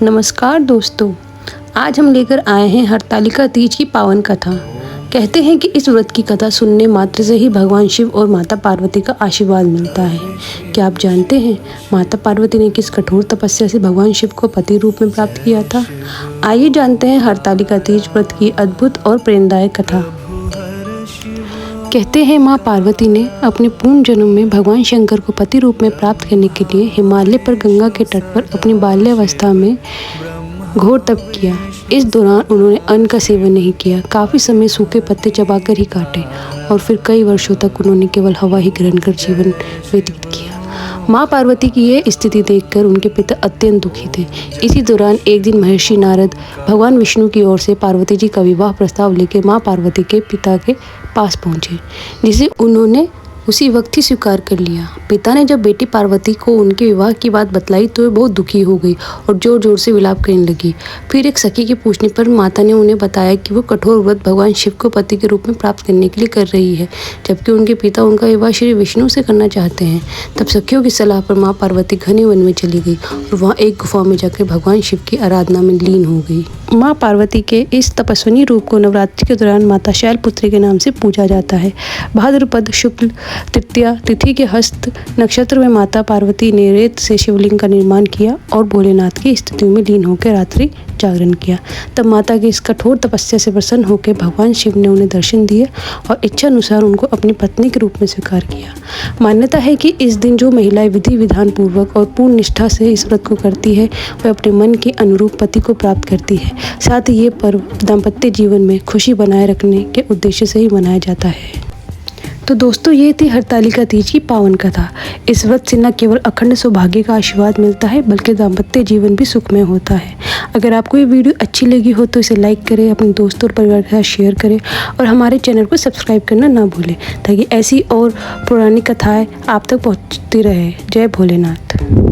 नमस्कार दोस्तों, आज हम लेकर आए हैं हरतालिका तीज की पावन कथा। कहते हैं कि इस व्रत की कथा सुनने मात्र से ही भगवान शिव और माता पार्वती का आशीर्वाद मिलता है। क्या आप जानते हैं माता पार्वती ने किस कठोर तपस्या से भगवान शिव को पति रूप में प्राप्त किया था? आइए जानते हैं हरतालिका तीज व्रत की अद्भुत और प्रेरणादायक कथा। कहते हैं माँ पार्वती ने अपने पूर्ण जन्म में भगवान शंकर को पति रूप में प्राप्त करने के लिए हिमालय पर गंगा के तट पर अपनी बाल्यावस्था में घोर तप किया। इस दौरान उन्होंने अन्न का सेवन नहीं किया, काफ़ी समय सूखे पत्ते चबाकर ही काटे और फिर कई वर्षों तक उन्होंने केवल हवा ही ग्रहण कर जीवन व्यतीत किया। माँ पार्वती की यह स्थिति देखकर उनके पिता अत्यंत दुखी थे। इसी दौरान एक दिन महर्षि नारद भगवान विष्णु की ओर से पार्वती जी का विवाह प्रस्ताव लेकर माँ पार्वती के पिता के पास पहुँचे, जिसे उन्होंने उसी वक्त ही स्वीकार कर लिया। पिता ने जब बेटी पार्वती को उनके विवाह की बात बतलाई तो वे बहुत दुखी हो गई और जोर जोर से विलाप करने लगी। फिर एक सखी के पूछने पर माता ने उन्हें बताया कि वो कठोर व्रत भगवान शिव को पति के रूप में प्राप्त करने के लिए कर रही है, जबकि उनके पिता उनका विवाह श्री विष्णु से करना चाहते हैं। तब सखियों की सलाह पर माँ पार्वती घने वन में चली गई और वहाँ एक गुफा में जाकर भगवान शिव की आराधना में लीन हो गई। माँ पार्वती के इस तपस्विनी रूप को नवरात्रि के दौरान माता शैलपुत्री के नाम से पूजा जाता है। भाद्रपद शुक्ल तृतीया तिथि के हस्त नक्षत्र में माता पार्वती ने रेत से शिवलिंग का निर्माण किया और भोलेनाथ की स्थिति में लीन होकर रात्रि जागरण किया। तब माता की इस कठोर तपस्या से प्रसन्न होकर भगवान शिव ने उन्हें दर्शन दिए और इच्छा अनुसार उनको अपनी पत्नी के रूप में स्वीकार किया। मान्यता है कि इस दिन जो महिलाएं विधि विधान पूर्वक और पूर्ण निष्ठा से इस व्रत को करती है वह अपने मन के अनुरूप पति को प्राप्त करती है। साथ ही ये पर्व दाम्पत्य जीवन में खुशी बनाए रखने के उद्देश्य से ही मनाया जाता है। तो दोस्तों, ये थी हरतालिका तीज की पावन कथा। इस व्रत से न केवल अखंड सौभाग्य का आशीर्वाद मिलता है बल्कि दाम्पत्य जीवन भी सुखमय होता है। अगर आपको ये वीडियो अच्छी लगी हो तो इसे लाइक करें, अपने दोस्तों और परिवार के साथ शेयर करें और हमारे चैनल को सब्सक्राइब करना ना भूलें ताकि ऐसी और पुरानी कथाएं आप तक पहुंचती रहे। जय भोलेनाथ।